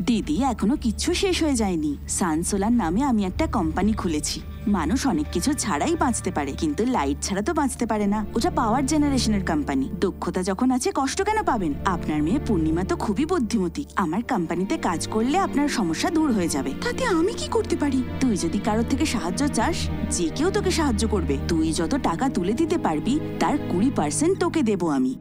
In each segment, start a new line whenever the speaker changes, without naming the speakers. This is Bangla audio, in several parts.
দিদি, এখনো কিচ্ছু শেষ হয়ে যায়নি। সানসোলার নামে আমি একটা কোম্পানি খুলেছি। মানুষ অনেক কিছু ছাড়াই বাঁচতে পারে, কিন্তু লাইট ছাড়া তো বাঁচতে পারে না। ওটা পাওয়ার জেনারেশনের কোম্পানি। দক্ষতা যখন আছে কষ্ট কেন পাবেন? আপনার মেয়ে পূর্ণিমা তো খুবই বুদ্ধিমতী। আমার কোম্পানিতে কাজ করলে আপনার সমস্যা দূর হয়ে যাবে। তাতে আমি কি করতে পারি? তুই যদি কারোর থেকে সাহায্য চাস, যে কেউ তোকে সাহায্য করবে। তুই যত টাকা তুলে দিতে পারবি তার 20% তোকে দেবো আমি।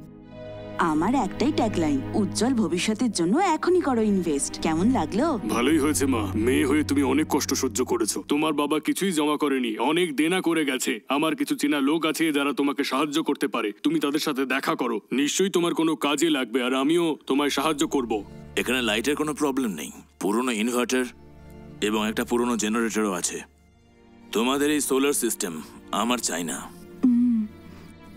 আমার একটাই ট্যাগলাইন, উজ্জ্বল ভবিষ্যতের জন্য এখনই করো ইনভেস্ট। কেমন লাগলো?
ভালোই হয়েছে মা, মেয়ে হয়ে তুমি অনেক কষ্ট সহ্য করেছো। তোমার বাবা কিছুই জমা করেনি, অনেক দেনা করে গেছে। আমার কিছু চেনা লোক আছে যারা তোমাকে সাহায্য করতে পারে, তুমি তাদের সাথে দেখা করো। নিশ্চয়ই তোমার কোনো কাজে লাগবে, আর আমিও তোমায় সাহায্য করব।
এখানে লাইটের কোনো প্রবলেম নেই, পুরনো ইনভার্টার এবং একটা পুরনো জেনারেটরও আছে। তোমাদের এই সোলার সিস্টেম আমার চাই না।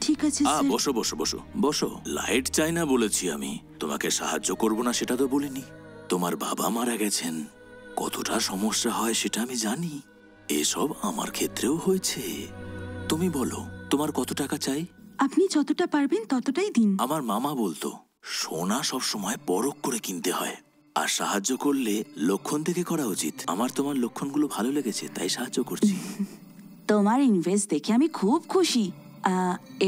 ঠিক আছে স্যার।
বসো বসো বসো বসো। লাইট চাই না বলেছি আমি, তোমাকে সাহায্য করব না সেটা তো বলিনি। তোমার বাবা মারা গেছেন, কতটা সমস্যা হয় সেটা আমি জানি। এসব আমার ক্ষেত্রেও হয়েছে। তুমি বলো তোমার কত টাকা চাই?
আপনি যতটা পারবেন ততটাই দিন।
আমার মামা বলতো সোনা সব সময় পরখ করে কিনতে হয়, আর সাহায্য করলে লক্ষণ থেকে করা উচিত। আমার তোমার লক্ষণগুলো ভালো লেগেছে তাই সাহায্য করছি।
তোমার ইনভেস্ট দেখে আমি খুব খুশি।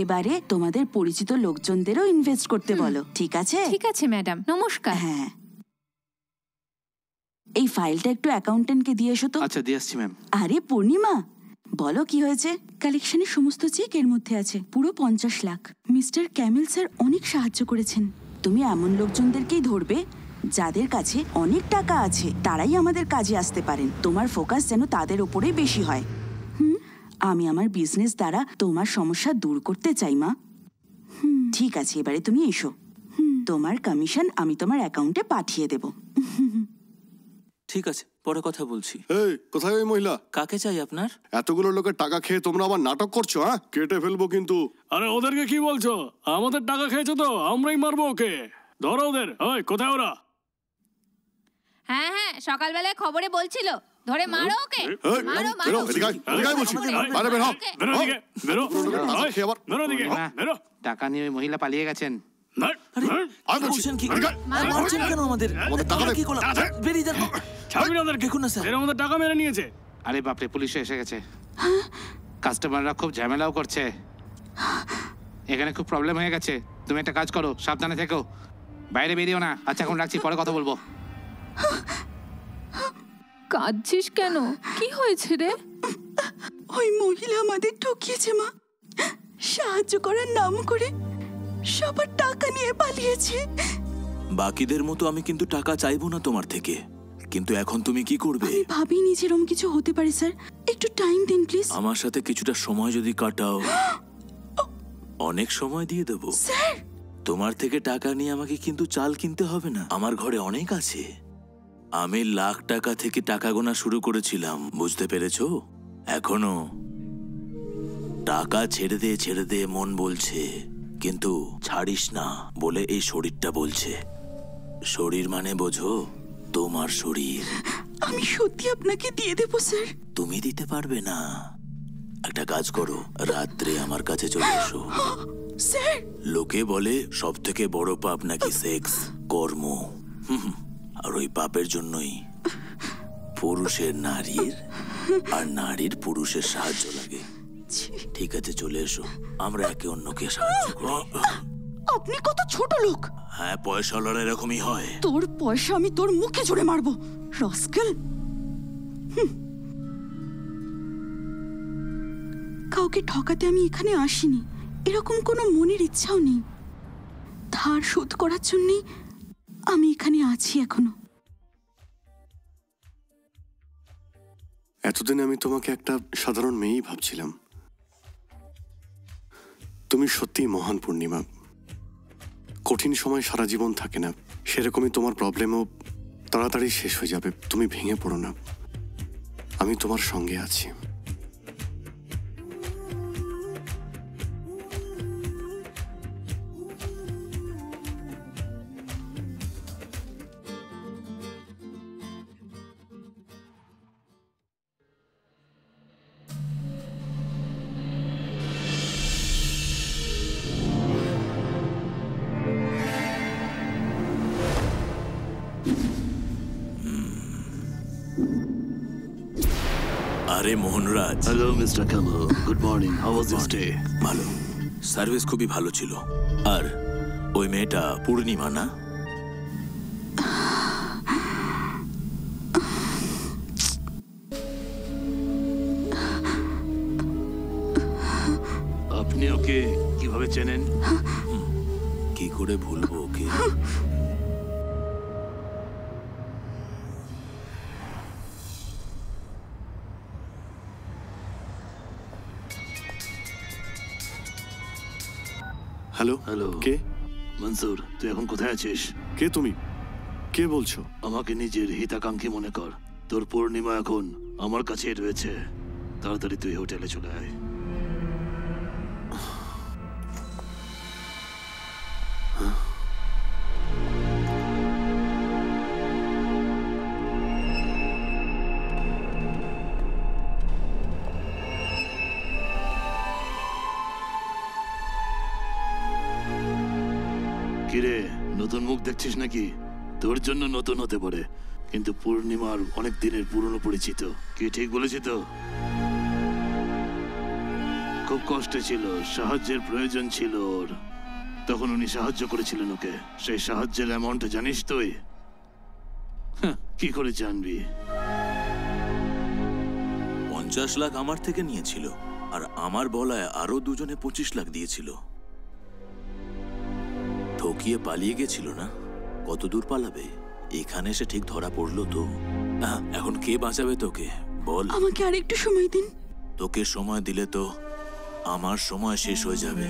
এবারে তোমাদের পরিচিত লোকজনদেরও ইনভেস্ট করতে বলো, ঠিক আছে?
ঠিক আছে ম্যাডাম, নমস্কার।
হ্যাঁ, এই ফাইলটা একটু অ্যাকাউন্টেন্টকে দিয়ে এসো তো।
আচ্ছা, দিয়ে আসছি ম্যাম।
আরে পূর্ণিমা, বলো কি হয়েছে? কালেকশনের সমস্ত চেক এর মধ্যে আছে, পুরো 50 লাখ। মিস্টার ক্যামেল স্যার অনেক সাহায্য করেছেন। তুমি এমন লোকজনদেরকেই ধরবে যাদের কাছে অনেক টাকা আছে, তারাই আমাদের কাজে আসতে পারেন। তোমার ফোকাস যেন তাদের উপরেই বেশি হয়। আমি আমার বিজনেস দ্বারা তোমার সমস্যা দূর করতে চাই মা। ঠিক আছে, এবারে তুমি এসো। তোমার কমিশন আমি তোমার অ্যাকাউন্টে পাঠিয়ে দেব।
ঠিক আছে, পরে কথা বলছি।
এই, কোথায় ওই মহিলা?
কাকে চাই আপনার?
এতগুলো লোকের টাকা খেয়ে তোমরা আবার নাটক করছো? হ্যাঁ, কেটে ফেলবো কিন্তু।
আরে ওদেরকে কি বলছো? আমাদের টাকা খেয়েছে তো আমরাই মারবো ওকে। ধরো ওদের। ওই কোথায় ওরা?
হ্যাঁ হ্যাঁ, সকালবেলায় খবরে বলছিল, ধরে মারো ওকে। মারো মারো।
টাকা নিয়ে ওই মহিলা পালিয়ে গেছেন।
টাকা মেরে নিয়েছে।
আরে বাপরে, পুলিশে এসে গেছে। কাস্টমাররা খুব ঝামেলাও করছে, এখানে খুব প্রবলেম হয়ে গেছে। তুমি একটা কাজ করো, সাবধানে থেকো, বাইরে বেরিও না। আচ্ছা, এখন রাখছি, পরে কথা বলবো।
কাঁদছিস কেন? কি হয়েছে রে?
ওই মহিলা আমাদের ঠকিয়েছে মা। সাহায্য করার নাম করে সবার টাকা নিয়ে পালিয়েছে।
বাকিদের মতো আমি কিন্তু টাকা চাইবো না তোমার থেকে, কিন্তু এখন তুমি কি করবে?
আমি ভাবিনি যে এরকম কিছু হতে পারে স্যার। একটু টাইম দিন প্লিজ।
আমার সাথে কিছুটা সময় যদি কাটাও, অনেক সময় দিয়ে দেবো।
স্যার,
তোমার থেকে টাকা নিয়ে আমাকে কিন্তু চাল কিনতে হবে না, আমার ঘরে অনেক আছে। আমি লাখ টাকা থেকে টাকা গোনা শুরু করেছিলাম, বুঝতে পেরেছো? এখনো টাকা ছেড়ে দে মন বলছে, কিন্তু ছাড়িস না বলে এই শরীরটা বলছে। শরীর মানে বোঝো, তোমার শরীর।
আমি সত্যি আপনাকে দিয়ে দেবো স্যার।
তুমি দিতে পারবে না। একটা কাজ করো, রাত্রে আমার কাছে চলে এসো।
স্যার,
লোকে বলে সব থেকে বড় পাপ নাকি সেক্স, কর্ম। আর ওই পাপের জন্যই পুরুষের নারীর আর নারীর পুরুষের সাহায্য লাগে। ঠিক আছে, চলে এসো, আমরা একে অন্যকে সাহায্য করি।
আপনি কত ছোট লোক।
হ্যাঁ, পয়সাওয়ালারা এরকমই হয়।
তোর পয়সা আমি তোর মুখে জুড়ে মারবো, রাস্কেল। কাউকে ঠকাতে আমি এখানে আসিনি, এরকম কোনো মনের ইচ্ছাও নেই। ধার শোধ করার জন্যই আমি এখানে আছি এখনো।
এতদিন আমি তোমাকে একটা সাধারণ মেয়েই ভাবছিলাম। তুমি সত্যিই মহান পূর্ণিমা। কঠিন সময় সারা জীবন থাকে না, সেরকমই তোমার প্রবলেমও তাড়াতাড়ি শেষ হয়ে যাবে। তুমি ভেঙে পড়ো না, আমি তোমার সঙ্গে আছি।
আরে Mohanraj,
hello mister Kamal, good morning, how was your stay?
ভালো। সার্ভিস খুবই ভালো ছিল। আর ওই মেয়েটা পূর্ণিমা না?
আপনি ওকে কিভাবে চেনেন?
কি করে ভুলবো ওকে?
Hello
hello.
কে?
মনসুর, তুই এখন কোথায় আছিস?
কে তুমি? কে বলছো?
আমাকে নিজের হিতাকাঙ্ক্ষী মনে কর। তোর পূর্ণিমা এখন আমার কাছেই রয়েছে। তাড়াতাড়ি তুই হোটেলে চলে আয়। কিরে, নতুন মুখ দেখছিস নাকি? তোর জন্য নতুন হতে পারে, কিন্তু পূর্ণিমার অনেক দিনের পুরনো পরিচিত। কি ঠিক বলেছি তো? খুব কষ্টে ছিল, সাহায্যের প্রয়োজন ছিল ওর। তখন উনি সাহায্য করেছিলেন ওকে। সেই সাহায্যের অ্যামাউন্ট জানিস তুই? কি করে জানবি?
50 লাখ আমার থেকে নিয়েছিল, আর আমার বলায় আরো দুজনে 25 লাখ দিয়েছিল। ঠকিয়ে পালিয়ে গেছিল না? কত দূর পালাবে? এখানে এসে ঠিক ধরা পড়লো তো। এখন কে বাঁচাবে তোকে বল?
আমাকে আরেকটু সময় দিন।
তোকে সময় দিলে তো আমার সময় শেষ হয়ে যাবে।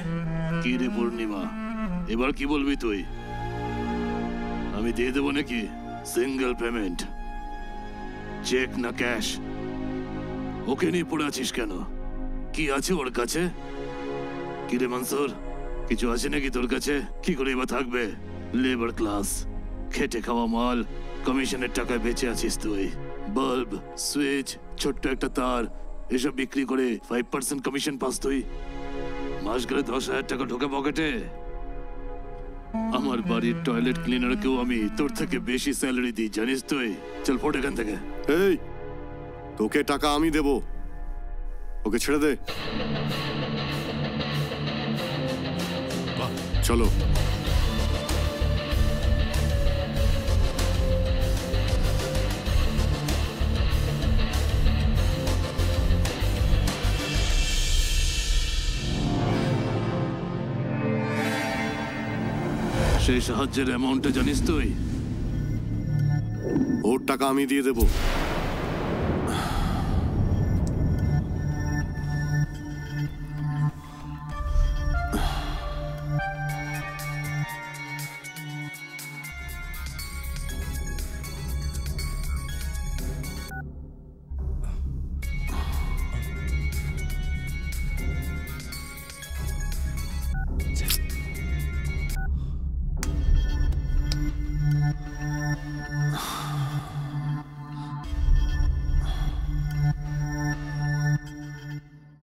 কি রে পূর্ণিমা, এবার কি বলবি তুই? আমি দিয়ে দেবো নাকি সিঙ্গেল পেমেন্ট? চেক না ক্যাশ? ওকে নিয়ে পড়ে আছিস কেন? কি আছে ওর কাছে? কি রে মনসুর, কিছু আছে নাকি তোর কাছে? কি করে এবার থাকবে? লেবার ক্লাস, খেটে খাওয়া মাল, কমিশনের টাকায় বেঁচে আছিস তুই। বাল্ব, সুইচ, ছোট্ট একটা তার, এসব বিক্রি করে 5% কমিশন পাস তুই। মাস গেলে 10,000 টাকা ঢোকে পকেটে। আমার বাড়ির টয়লেট ক্লিনারকেও আমি তোর থেকে বেশি স্যালারি দিই, জানিস তুই? চল ফোট এখান থেকে।
এই, তোকে টাকা আমি দেব, ওকে ছেড়ে দে। চলো।
সেই সাহায্যের অ্যামাউন্টটা জানিস তুই?
ওর টাকা আমি দিয়ে দেবো।